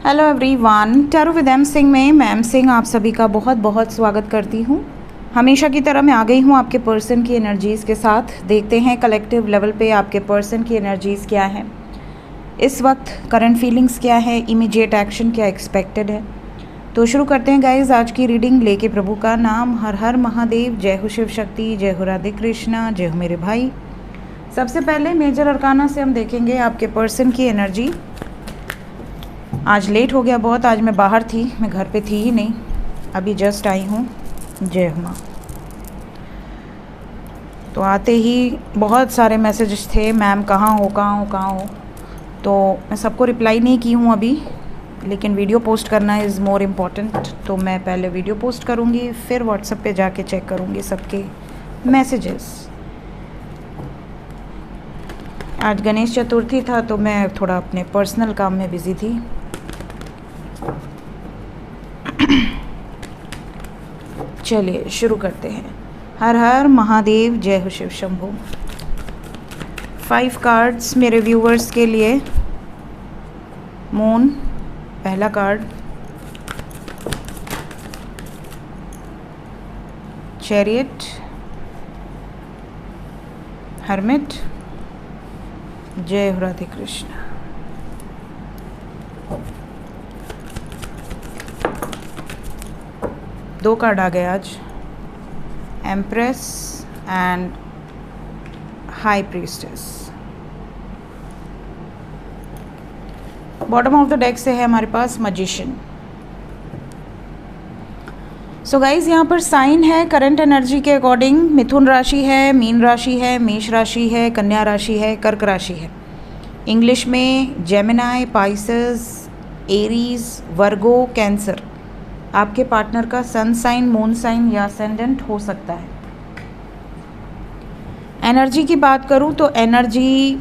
Hello everyone, tarot with M Singh में मैं M Singh आप सभी का बहुत बहुत स्वागत करती हूँ। हमेशा की तरह मैं आ गई हूँ आपके पर्सन की एनर्जीज़ के साथ। देखते हैं कलेक्टिव लेवल पे आपके पर्सन की एनर्जीज़ क्या है इस वक्त, करंट फीलिंग्स क्या है, इमीडिएट एक्शन क्या एक्सपेक्टेड है। तो शुरू करते हैं गाइज आज की रीडिंग लेके प्रभु का नाम। हर हर महादेव, जय हो शिव शक्ति, जय हो राधे कृष्णा, जय हो मेरे भाई। सबसे पहले मेजर अरकाना से हम देखेंगे आपके पर्सन की एनर्जी। आज लेट हो गया बहुत, आज मैं बाहर थी, मैं घर पे थी ही नहीं, अभी जस्ट आई हूँ। जय हो माँ। तो आते ही बहुत सारे मैसेजेस थे, मैम कहाँ हो कहाँ हो कहाँ हो। तो मैं सबको रिप्लाई नहीं की हूँ अभी, लेकिन वीडियो पोस्ट करना इज़ मोर इम्पॉर्टेंट। तो मैं पहले वीडियो पोस्ट करूँगी, फिर व्हाट्सएप पे जाके चेक करूँगी सबके मैसेजेस। आज गणेश चतुर्थी था तो मैं थोड़ा अपने पर्सनल काम में बिज़ी थी। चलिए शुरू करते हैं। हर हर महादेव, जय हो शिव शंभू। 5 कार्ड्स मेरे व्यूवर्स के लिए। मून पहला कार्ड, चैरियट, हर्मिट, जय हो राधे कृष्ण। दो कार्ड आ गए आज, empress and high priestess. Bottom of the deck से है हमारे पास मैजिशियन। सो गाइज यहाँ पर साइन है करंट एनर्जी के अकॉर्डिंग। मिथुन राशि है, मीन राशि है, मेष राशि है, कन्या राशि है, कर्क राशि है। इंग्लिश में जेमिनाई, पाइसेस, एरीज, वर्गो, कैंसर आपके पार्टनर का सन साइन, मून साइन या असेंडेंट हो सकता है। एनर्जी की बात करूं तो एनर्जी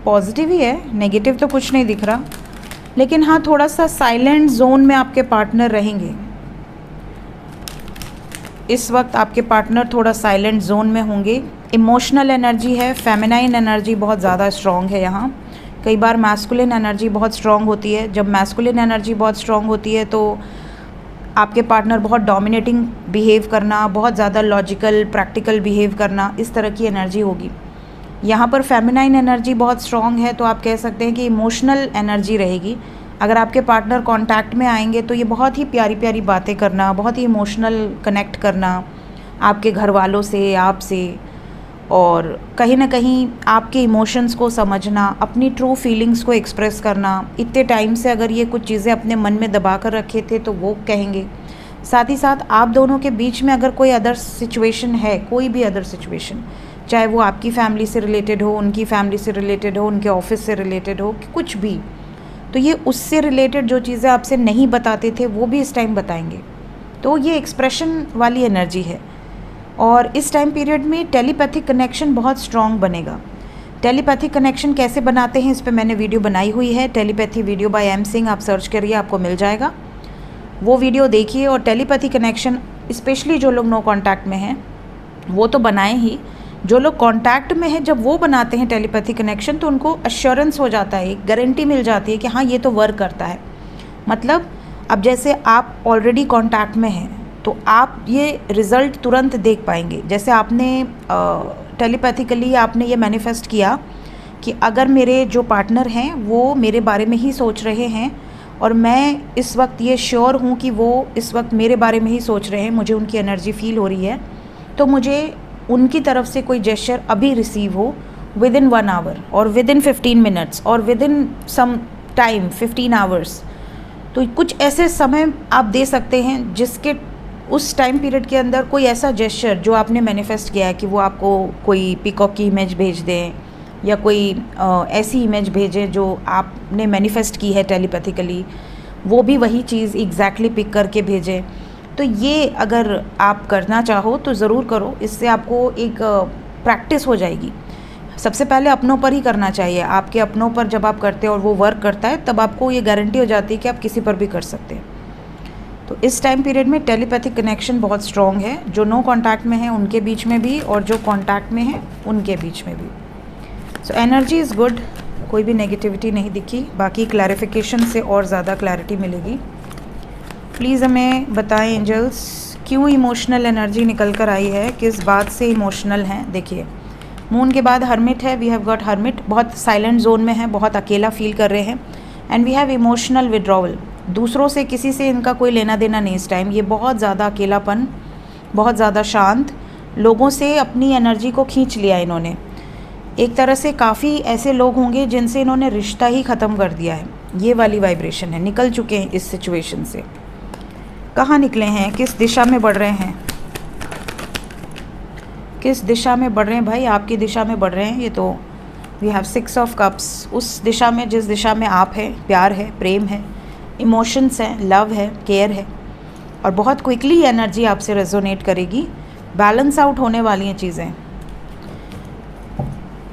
पॉजिटिव ही है, नेगेटिव तो कुछ नहीं दिख रहा, लेकिन हाँ थोड़ा सा साइलेंट जोन में आपके पार्टनर रहेंगे। इस वक्त आपके पार्टनर थोड़ा साइलेंट जोन में होंगे। इमोशनल एनर्जी है, फेमिनाइन एनर्जी बहुत ज़्यादा स्ट्रॉन्ग है यहाँ। कई बार मैस्कुलिन एनर्जी बहुत स्ट्रॉन्ग होती है। जब मैस्कुलिन एनर्जी बहुत स्ट्रॉन्ग होती है तो आपके पार्टनर बहुत डोमिनेटिंग बिहेव करना, बहुत ज़्यादा लॉजिकल प्रैक्टिकल बिहेव करना, इस तरह की एनर्जी होगी। यहाँ पर फेमिनाइन एनर्जी बहुत स्ट्रॉन्ग है तो आप कह सकते हैं कि इमोशनल एनर्जी रहेगी। अगर आपके पार्टनर कांटेक्ट में आएंगे तो ये बहुत ही प्यारी प्यारी बातें करना, बहुत ही इमोशनल कनेक्ट करना आपके घर वालों से, आपसे, और कहीं ना कहीं आपके इमोशंस को समझना, अपनी ट्रू फीलिंग्स को एक्सप्रेस करना। इतने टाइम से अगर ये कुछ चीज़ें अपने मन में दबा कर रखे थे तो वो कहेंगे। साथ ही साथ आप दोनों के बीच में अगर कोई अदर सिचुएशन है, कोई भी अदर सिचुएशन, चाहे वो आपकी फैमिली से रिलेटेड हो, उनकी फैमिली से रिलेटेड हो, उनके ऑफिस से रिलेटेड हो, कुछ भी, तो ये उससे रिलेटेड जो चीज़ें आपसे नहीं बताते थे वो भी इस टाइम बताएंगे। तो ये एक्सप्रेशन वाली एनर्जी है। और इस टाइम पीरियड में टेलीपैथिक कनेक्शन बहुत स्ट्रॉन्ग बनेगा। टेलीपैथिक कनेक्शन कैसे बनाते हैं इस पर मैंने वीडियो बनाई हुई है, telepathy video by M Singh, आप सर्च करिए आपको मिल जाएगा, वो वीडियो देखिए। और टेलीपैथी कनेक्शन स्पेशली जो लोग नो कांटेक्ट में हैं वो तो बनाएं ही, जो लोग कांटेक्ट में हैं जब वो बनाते हैं टेलीपैथी कनेक्शन तो उनको अश्योरेंस हो जाता है, एक गारंटी मिल जाती है कि हाँ ये तो वर्क करता है। मतलब अब जैसे आप ऑलरेडी कांटेक्ट में हैं तो आप ये रिज़ल्ट तुरंत देख पाएंगे। जैसे आपने टेलीपैथिकली आपने ये मैनिफेस्ट किया कि अगर मेरे जो पार्टनर हैं वो मेरे बारे में ही सोच रहे हैं और मैं इस वक्त ये श्योर हूँ कि वो इस वक्त मेरे बारे में ही सोच रहे हैं, मुझे उनकी एनर्जी फील हो रही है, तो मुझे उनकी तरफ से कोई जेस्चर अभी रिसीव हो विद इन 1 आवर और विद इन 15 मिनट्स और within some time 15 hours. तो कुछ ऐसे समय आप दे सकते हैं जिसके उस टाइम पीरियड के अंदर कोई ऐसा जेस्चर जो आपने मैनिफेस्ट किया है कि वो आपको कोई पीकॉक की इमेज भेज दें या कोई ऐसी इमेज भेजें जो आपने मैनिफेस्ट की है टेलीपैथिकली, वो भी वही चीज़ एग्जैक्टली पिक करके भेजें। तो ये अगर आप करना चाहो तो ज़रूर करो, इससे आपको एक प्रैक्टिस हो जाएगी। सबसे पहले अपनों पर ही करना चाहिए। आपके अपनों पर जब आप करते हो और वो वर्क करता है तब आपको ये गारंटी हो जाती है कि आप किसी पर भी कर सकते हैं। तो इस टाइम पीरियड में टेलीपैथिक कनेक्शन बहुत स्ट्रॉन्ग है, जो नो कांटेक्ट में है उनके बीच में भी और जो कांटेक्ट में है उनके बीच में भी। सो एनर्जी इज़ गुड। कोई भी नेगेटिविटी नहीं दिखी, बाकी क्लैरिफिकेशन से और ज़्यादा क्लैरिटी मिलेगी। प्लीज़ हमें बताएं एंजल्स, क्यों इमोशनल एनर्जी निकल कर आई है, किस बात से इमोशनल हैं। देखिए मून के बाद हर्मिट है, वी हैव गॉट हर्मिट, बहुत साइलेंट जोन में है, बहुत अकेला फील कर रहे हैं। And we have emotional withdrawal, दूसरों से किसी से इनका कोई लेना देना नहीं इस टाइम। ये बहुत ज़्यादा अकेलापन, बहुत ज़्यादा शांत, लोगों से अपनी एनर्जी को खींच लिया इन्होंने। एक तरह से काफ़ी ऐसे लोग होंगे जिनसे इन्होंने रिश्ता ही ख़त्म कर दिया है, ये वाली वाइब्रेशन है, निकल चुके हैं इस सिचुएशन से। कहाँ निकले हैं, किस दिशा में बढ़ रहे हैं, किस दिशा में बढ़ रहे हैं भाई, आपकी दिशा में बढ़ रहे हैं। ये तो वी हैव 6 ऑफ कप्स, उस दिशा में जिस दिशा में आप हैं, प्यार है, प्रेम है, इमोशंस हैं, लव है, केयर है, और बहुत क्विकली एनर्जी आपसे रेजोनेट करेगी, बैलेंस आउट होने वाली हैं चीज़ें।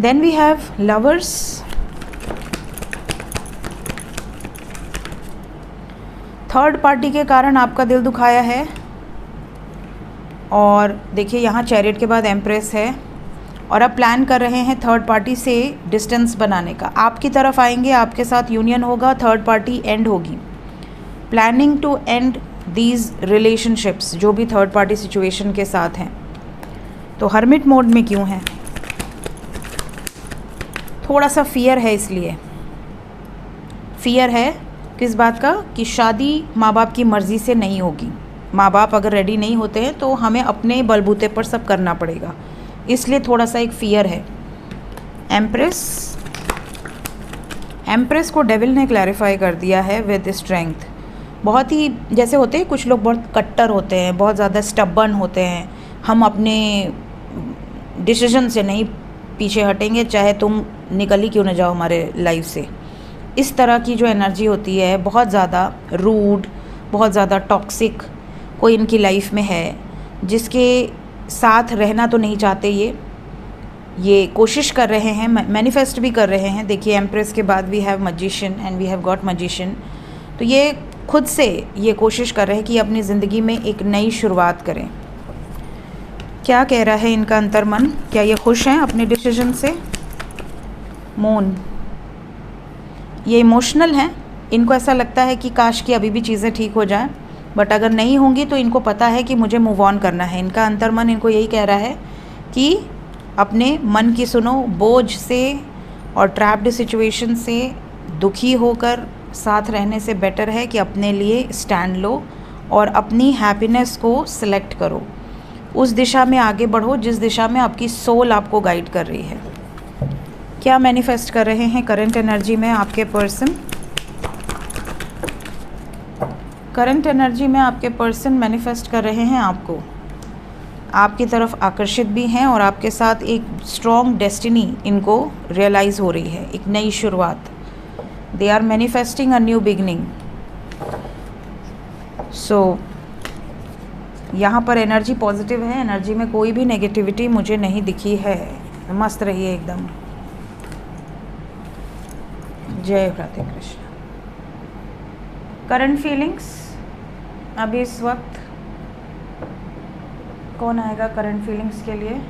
Then we have lovers, third party के कारण आपका दिल दुखाया है। और देखिए यहाँ चैरियट के बाद एम्प्रेस है, और अब प्लान कर रहे हैं थर्ड पार्टी से डिस्टेंस बनाने का। आपकी तरफ आएंगे, आपके साथ यूनियन होगा, थर्ड पार्टी एंड होगी। Planning to end these relationships, जो भी थर्ड पार्टी सिचुएशन के साथ हैं। तो हर्मिट मोड में क्यों हैं, थोड़ा सा फियर है, इसलिए फियर है किस बात का, कि शादी माँ बाप की मर्ज़ी से नहीं होगी। माँ बाप अगर रेडी नहीं होते हैं तो हमें अपने बलबूते पर सब करना पड़ेगा, इसलिए थोड़ा सा एक फियर है। एम्प्रेस, एम्प्रेस को डेविल ने क्लैरिफाई कर दिया है विद स्ट्रेंथ। बहुत ही जैसे होते हैं कुछ लोग, बहुत कट्टर होते हैं, बहुत ज़्यादा स्टबर्न होते हैं, हम अपने डिसीजन से नहीं पीछे हटेंगे, चाहे तुम निकल ही क्यों न जाओ हमारे लाइफ से। इस तरह की जो एनर्जी होती है, बहुत ज़्यादा रूड, बहुत ज़्यादा टॉक्सिक कोई इनकी लाइफ में है, जिसके साथ रहना तो नहीं चाहते ये कोशिश कर रहे हैं, मैनिफेस्ट भी कर रहे हैं। देखिए एम्प्रेस के बाद we have magician and we have got magician, तो ये खुद से ये कोशिश कर रहे हैं कि अपनी ज़िंदगी में एक नई शुरुआत करें। क्या कह रहा है इनका अंतर्मन, क्या ये खुश हैं अपने डिसीजन से। मून, ये इमोशनल हैं, इनको ऐसा लगता है कि काश कि अभी भी चीज़ें ठीक हो जाएं, बट अगर नहीं होंगी तो इनको पता है कि मुझे मूव ऑन करना है। इनका अंतर्मन इनको यही कह रहा है कि अपने मन की सुनो, बोझ से और ट्रैप्ड सिचुएशन से दुखी होकर साथ रहने से बेटर है कि अपने लिए स्टैंड लो और अपनी हैप्पीनेस को सिलेक्ट करो, उस दिशा में आगे बढ़ो जिस दिशा में आपकी सोल आपको गाइड कर रही है। क्या मैनिफेस्ट कर रहे हैं करंट एनर्जी में आपके पर्सन। करंट एनर्जी में आपके पर्सन मैनिफेस्ट कर रहे हैं आपको, आपकी तरफ आकर्षित भी हैं, और आपके साथ एक स्ट्रॉन्ग डेस्टिनी इनको रियलाइज़ हो रही है, एक नई शुरुआत। They are manifesting a new beginning. So यहाँ पर एनर्जी पॉजिटिव है, एनर्जी में कोई भी नेगेटिविटी मुझे नहीं दिखी है। मस्त रहिए एकदम। जय राधे कृष्ण। करंट फीलिंग्स अभी इस वक्त कौन आएगा करंट फीलिंग्स के लिए,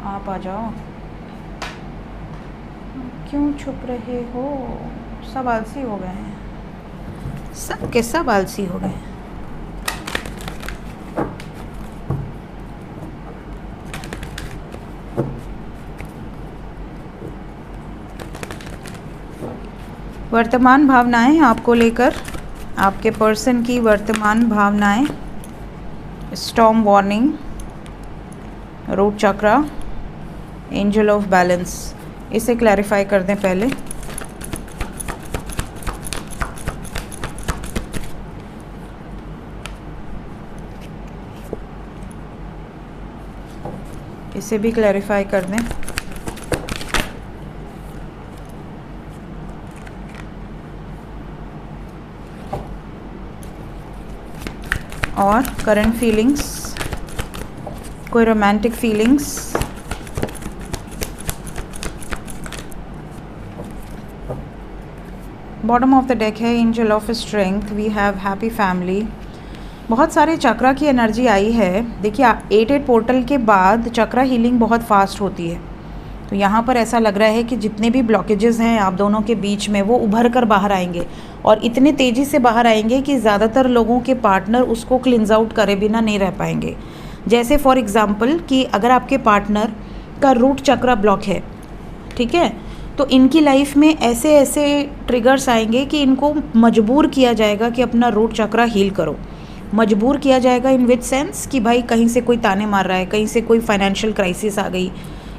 आप आ जाओ। क्यों छुप रहे हो, सब आलसी हो गए हैं, सब के सब आलसी हो गए हैं। वर्तमान भावनाएं आपको लेकर, आपके पर्सन की वर्तमान भावनाएं, storm warning, root chakra, angel of balance, इसे क्लैरिफाई कर दें पहले। इसे भी क्लैरिफाई कर दें। और करंट फीलिंग्स, कोई romantic feelings, bottom of the deck है angel of strength, we have happy family. बहुत सारे चक्रा की एनर्जी आई है। देखिए 8-8 पोर्टल के बाद चक्रा हीलिंग बहुत फास्ट होती है, तो यहाँ पर ऐसा लग रहा है कि जितने भी ब्लॉकेजेस हैं आप दोनों के बीच में वो उभर कर बाहर आएंगे, और इतने तेज़ी से बाहर आएंगे कि ज़्यादातर लोगों के पार्टनर उसको क्लिनज आउट करे बिना नहीं रह पाएंगे। जैसे फॉर एग्ज़ाम्पल कि अगर आपके पार्टनर का रूट चक्रा ब्लॉक है, ठीक है, तो इनकी लाइफ में ऐसे ऐसे ट्रिगर्स आएंगे कि इनको मजबूर किया जाएगा कि अपना रूट चक्रा हील करो। मजबूर किया जाएगा इन विच सेंस कि भाई कहीं से कोई ताने मार रहा है, कहीं से कोई फाइनेंशियल क्राइसिस आ गई,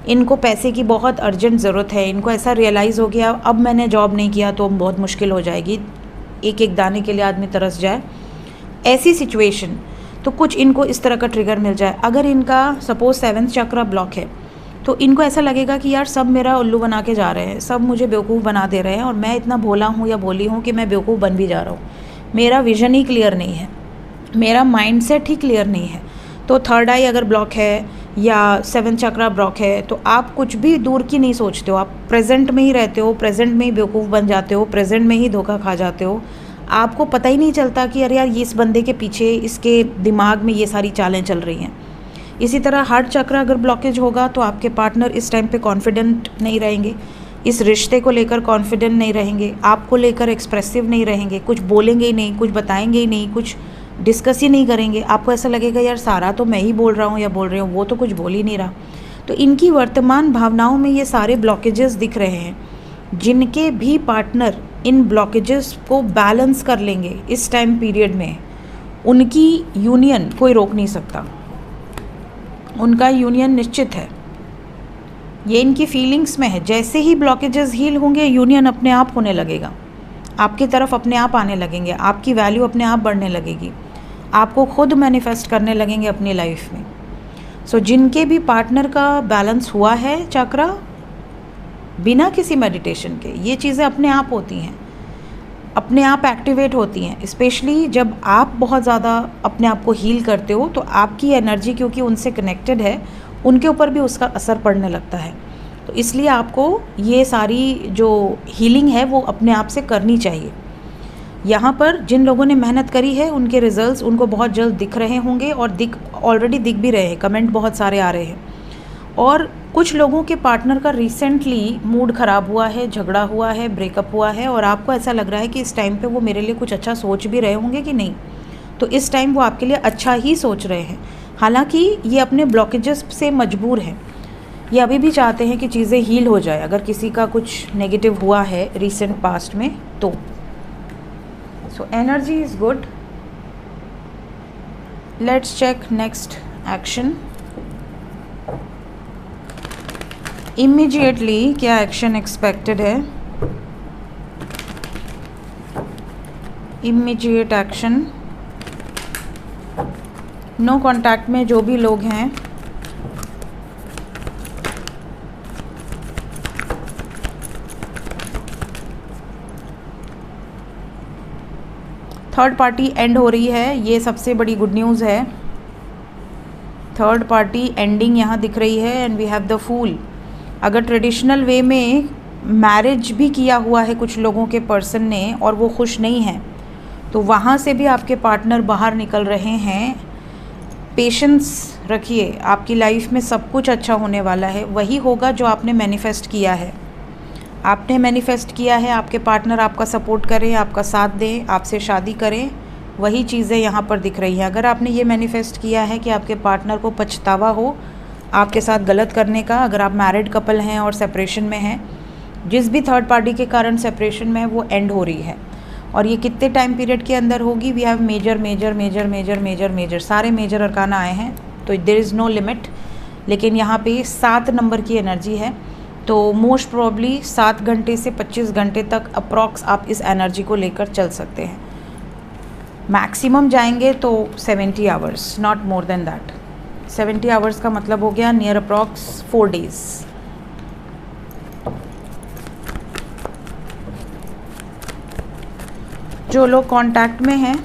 इनको पैसे की बहुत अर्जेंट ज़रूरत है, इनको ऐसा रियलाइज़ हो गया अब मैंने जॉब नहीं किया तो बहुत मुश्किल हो जाएगी, एक एक दाने के लिए आदमी तरस जाए, ऐसी सिचुएशन। तो कुछ इनको इस तरह का ट्रिगर मिल जाए। अगर इनका सपोज 7th चक्रा ब्लॉक है तो इनको ऐसा लगेगा कि यार सब मेरा उल्लू बना के जा रहे हैं, सब मुझे बेवकूफ़ बना दे रहे हैं, और मैं इतना भोला हूँ या बोली हूँ कि मैं बेवकूफ़ बन भी जा रहा हूँ, मेरा विज़न ही क्लियर नहीं है, मेरा माइंडसेट ही क्लियर नहीं है। तो थर्ड आई अगर ब्लॉक है या 7th चक्रा ब्लॉक है तो आप कुछ भी दूर की नहीं सोचते हो, आप प्रेजेंट में ही रहते हो, प्रेजेंट में ही बेवकूफ़ बन जाते हो, प्रेजेंट में ही धोखा खा जाते हो। आपको पता ही नहीं चलता कि अरे यार ये इस बंदे के पीछे इसके दिमाग में ये सारी चालें चल रही हैं। इसी तरह हार्ट चक्रा अगर ब्लॉकेज होगा तो आपके पार्टनर इस टाइम पे कॉन्फिडेंट नहीं रहेंगे, इस रिश्ते को लेकर कॉन्फिडेंट नहीं रहेंगे, आपको लेकर एक्सप्रेसिव नहीं रहेंगे, कुछ बोलेंगे ही नहीं, कुछ बताएंगे ही नहीं, कुछ डिस्कस ही नहीं करेंगे। आपको ऐसा लगेगा यार सारा तो मैं ही बोल रहा हूँ या बोल रही हूँ, वो तो कुछ बोल ही नहीं रहा। तो इनकी वर्तमान भावनाओं में ये सारे ब्लॉकेजेस दिख रहे हैं। जिनके भी पार्टनर इन ब्लॉकेजेस को बैलेंस कर लेंगे इस टाइम पीरियड में, उनकी यूनियन कोई रोक नहीं सकता, उनका यूनियन निश्चित है। ये इनकी फीलिंग्स में है। जैसे ही ब्लॉकेजेस हील होंगे यूनियन अपने आप होने लगेगा, आपकी तरफ अपने आप आने लगेंगे, आपकी वैल्यू अपने आप बढ़ने लगेगी, आपको खुद मैनिफेस्ट करने लगेंगे अपनी लाइफ में। सो जिनके भी पार्टनर का बैलेंस हुआ है चक्रा बिना किसी मेडिटेशन के, ये चीज़ें अपने आप होती हैं, अपने आप एक्टिवेट होती हैं। स्पेशली जब आप बहुत ज़्यादा अपने आप को हील करते हो तो आपकी एनर्जी क्योंकि उनसे कनेक्टेड है, उनके ऊपर भी उसका असर पड़ने लगता है। तो इसलिए आपको ये सारी जो हीलिंग है वो अपने आप से करनी चाहिए। यहाँ पर जिन लोगों ने मेहनत करी है उनके रिजल्ट्स उनको बहुत जल्द दिख रहे होंगे, और ऑलरेडी दिख भी रहे हैं, कमेंट बहुत सारे आ रहे हैं। और कुछ लोगों के पार्टनर का रिसेंटली मूड ख़राब हुआ है, झगड़ा हुआ है, ब्रेकअप हुआ है, और आपको ऐसा लग रहा है कि इस टाइम पे वो मेरे लिए कुछ अच्छा सोच भी रहे होंगे कि नहीं। तो इस टाइम वो आपके लिए अच्छा ही सोच रहे हैं, हालांकि ये अपने ब्लॉकेजेस से मजबूर हैं। ये अभी भी चाहते हैं कि चीज़ें हील हो जाए अगर किसी का कुछ नेगेटिव हुआ है रिसेंट पास्ट में तो। So energy is good. Let's check next action. Immediately क्या एक्शन एक्सपेक्टेड है? Immediate action. नो कांटेक्ट में जो भी लोग हैं, थर्ड पार्टी एंड हो रही है, ये सबसे बड़ी गुड न्यूज़ है। थर्ड पार्टी एंडिंग यहाँ दिख रही है and we have the fool. अगर ट्रेडिशनल वे में मैरिज भी किया हुआ है कुछ लोगों के पर्सन ने और वो खुश नहीं हैं, तो वहाँ से भी आपके पार्टनर बाहर निकल रहे हैं। पेशेंस रखिए, आपकी लाइफ में सब कुछ अच्छा होने वाला है, वही होगा जो आपने मैनिफेस्ट किया है। आपने मैनिफेस्ट किया है आपके पार्टनर आपका सपोर्ट करें, आपका साथ दें, आपसे शादी करें, वही चीज़ें यहाँ पर दिख रही हैं। अगर आपने ये मैनिफेस्ट किया है कि आपके पार्टनर को पछतावा हो आपके साथ गलत करने का, अगर आप मैरिड कपल हैं और सेपरेशन में हैं, जिस भी थर्ड पार्टी के कारण सेपरेशन में है वो एंड हो रही है। और ये कितने टाइम पीरियड के अंदर होगी? We have major major major major major major, सारे मेजर अरकाना आए हैं, तो देयर इज़ नो लिमिट। लेकिन यहाँ पे 7 नंबर की एनर्जी है, तो मोस्ट प्रोबेबली 7 घंटे से 25 घंटे तक अप्रॉक्स आप इस एनर्जी को लेकर चल सकते हैं। मैक्सिमम जाएंगे तो 70 hours, not more than that. 70 hours का मतलब हो गया नियर अप्रॉक्स 4 डेज़। जो लोग कांटेक्ट में हैं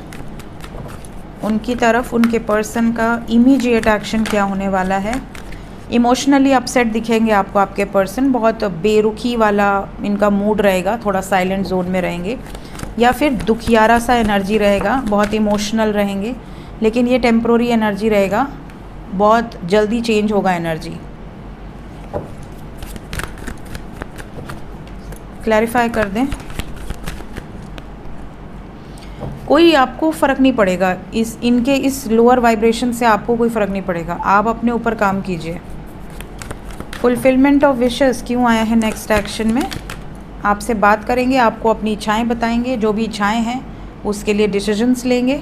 उनकी तरफ उनके पर्सन का इमीडिएट एक्शन क्या होने वाला है? इमोशनली अपसेट दिखेंगे आपको आपके पर्सन, बहुत बेरुखी वाला इनका मूड रहेगा, थोड़ा साइलेंट जोन में रहेंगे, या फिर दुखियारा सा एनर्जी रहेगा, बहुत इमोशनल रहेंगे। लेकिन ये टेम्प्रोरी एनर्जी रहेगा, बहुत जल्दी चेंज होगा एनर्जी। क्लैरिफाई कर दें। कोई आपको फ़र्क नहीं पड़ेगा, इनके इस लोअर वाइब्रेशन से आपको कोई फ़र्क नहीं पड़ेगा। आप अपने ऊपर काम कीजिए। फुलफिलमेंट ऑफ विशेस क्यों आया है नेक्स्ट एक्शन में? आपसे बात करेंगे, आपको अपनी इच्छाएं बताएंगे, जो भी इच्छाएं हैं उसके लिए डिसीजंस लेंगे।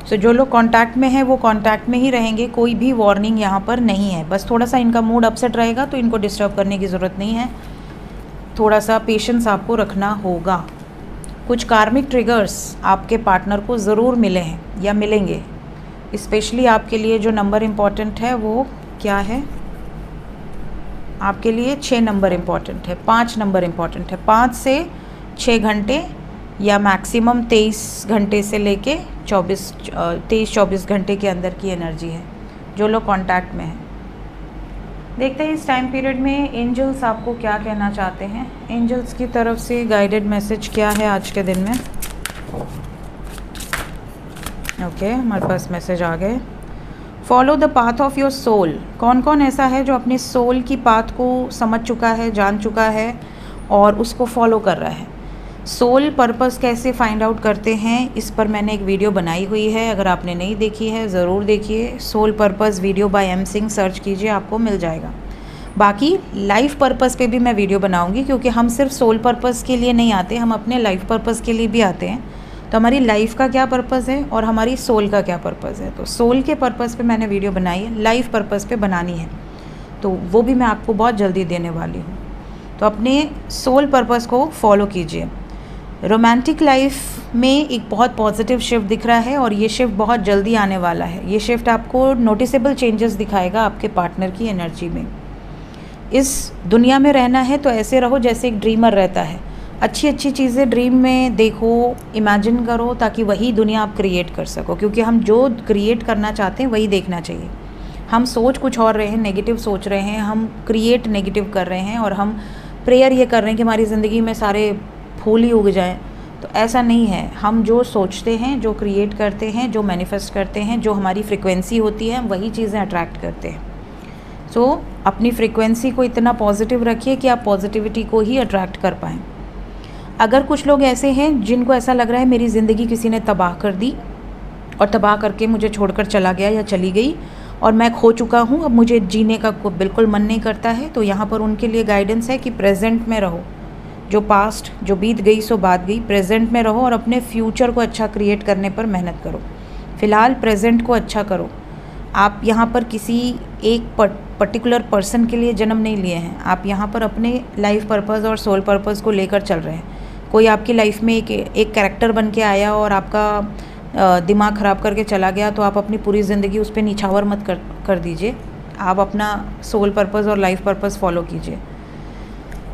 सो जो लोग कांटेक्ट में हैं वो कांटेक्ट में ही रहेंगे, कोई भी वार्निंग यहाँ पर नहीं है। बस थोड़ा सा इनका मूड अपसेट रहेगा तो इनको डिस्टर्ब करने की ज़रूरत नहीं है, थोड़ा सा पेशेंस आपको रखना होगा। कुछ कार्मिक ट्रिगर्स आपके पार्टनर को ज़रूर मिले हैं या मिलेंगे। स्पेशली आपके लिए जो नंबर इम्पॉर्टेंट है वो क्या है? आपके लिए 6 नंबर इम्पॉर्टेंट है, 5 नंबर इम्पॉर्टेंट है। 5 से 6 घंटे या मैक्सिमम 23 घंटे से लेके 23-24 घंटे के अंदर की एनर्जी है जो लोग कांटेक्ट में हैं। देखते हैं इस टाइम पीरियड में एंजल्स आपको क्या कहना चाहते हैं। एंजल्स की तरफ से गाइडेड मैसेज क्या है आज के दिन में? ओके, हमारे पास मैसेज आ गए। Follow the path of your soul. कौन कौन ऐसा है जो अपने सोल की पाथ को समझ चुका है, जान चुका है और उसको फॉलो कर रहा है? सोल पर्पस कैसे फाइंड आउट करते हैं, इस पर मैंने एक वीडियो बनाई हुई है, अगर आपने नहीं देखी है ज़रूर देखिए। Soul purpose video by M Singh search कीजिए, आपको मिल जाएगा। बाकी लाइफ पर्पस पे भी मैं वीडियो बनाऊंगी, क्योंकि हम सिर्फ सोल पर्पस के लिए नहीं आते, हम अपने लाइफ पर्पस के लिए भी आते हैं। तो हमारी लाइफ का क्या पर्पस है और हमारी सोल का क्या पर्पस है। तो सोल के पर्पस पे मैंने वीडियो बनाई है, लाइफ पर्पस पे बनानी है तो वो भी मैं आपको बहुत जल्दी देने वाली हूँ। तो अपने सोल पर्पस को फॉलो कीजिए। रोमांटिक लाइफ में एक बहुत पॉजिटिव शिफ्ट दिख रहा है और ये शिफ्ट बहुत जल्दी आने वाला है। ये शिफ्ट आपको नोटिसेबल चेंजेस दिखाएगा आपके पार्टनर की एनर्जी में। इस दुनिया में रहना है तो ऐसे रहो जैसे एक ड्रीमर रहता है। अच्छी अच्छी चीज़ें ड्रीम में देखो, इमेजिन करो, ताकि वही दुनिया आप क्रिएट कर सको, क्योंकि हम जो क्रिएट करना चाहते हैं वही देखना चाहिए। हम सोच कुछ और रहे हैं, नेगेटिव सोच रहे हैं, हम क्रिएट नेगेटिव कर रहे हैं और हम प्रेयर ये कर रहे हैं कि हमारी ज़िंदगी में सारे फूल ही उग जाएं। तो ऐसा नहीं है। हम जो सोचते हैं, जो क्रिएट करते हैं, जो मैनिफेस्ट करते हैं, जो हमारी फ्रिक्वेंसी होती है, हम वही चीज़ें अट्रैक्ट करते हैं। सो अपनी फ्रिक्वेंसी को इतना पॉजिटिव रखिए कि आप पॉजिटिविटी को ही अट्रैक्ट कर पाएँ। अगर कुछ लोग ऐसे हैं जिनको ऐसा लग रहा है मेरी ज़िंदगी किसी ने तबाह कर दी और तबाह करके मुझे छोड़कर चला गया या चली गई और मैं खो चुका हूँ, अब मुझे जीने का बिल्कुल मन नहीं करता है, तो यहाँ पर उनके लिए गाइडेंस है कि प्रेजेंट में रहो। जो पास्ट, जो बीत गई सो बात गई, प्रेजेंट में रहो और अपने फ्यूचर को अच्छा क्रिएट करने पर मेहनत करो। फ़िलहाल प्रेजेंट को अच्छा करो। आप यहाँ पर किसी एक पर्टिकुलर पर्सन के लिए जन्म नहीं लिए हैं, आप यहाँ पर अपने लाइफ पर्पस और सोल पर्पस को लेकर चल रहे हैं। कोई आपकी लाइफ में एक कैरेक्टर बन के आया और आपका दिमाग ख़राब करके चला गया, तो आप अपनी पूरी ज़िंदगी उस पर निछावर मत कर दीजिए। आप अपना सोल पर्पस और लाइफ पर्पस फॉलो कीजिए।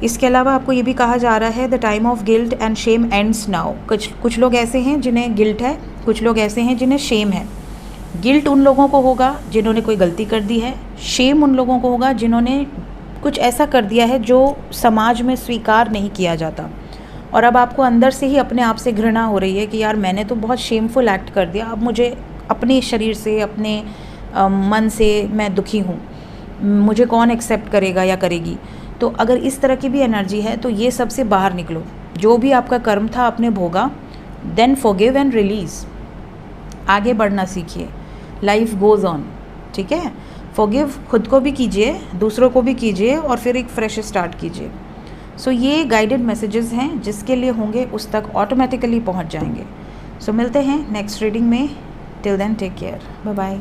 इसके अलावा आपको ये भी कहा जा रहा है the time of guilt and Shem ends now. कुछ लोग ऐसे हैं जिन्हें गिल्ट है, कुछ लोग ऐसे हैं जिन्हें शेम है। गिल्ट उन लोगों को होगा जिन्होंने कोई गलती कर दी है, शेम उन लोगों को होगा जिन्होंने कुछ ऐसा कर दिया है जो समाज में स्वीकार नहीं किया जाता और अब आपको अंदर से ही अपने आप से घृणा हो रही है कि यार मैंने तो बहुत शेमफुल एक्ट कर दिया, अब मुझे अपने शरीर से, अपने मन से मैं दुखी हूँ, मुझे कौन एक्सेप्ट करेगा या करेगी। तो अगर इस तरह की भी एनर्जी है तो ये सबसे बाहर निकलो। जो भी आपका कर्म था आपने भोगा, देन फॉरगिव एंड रिलीज़। आगे बढ़ना सीखिए, लाइफ गोज़ ऑन। ठीक है, फॉरगिव खुद को भी कीजिए, दूसरों को भी कीजिए और फिर एक फ्रेश स्टार्ट कीजिए। सो ये गाइडेड मैसेजेस हैं, जिसके लिए होंगे उस तक ऑटोमेटिकली पहुंच जाएंगे। सो मिलते हैं नेक्स्ट रीडिंग में। Till then take care, bye bye.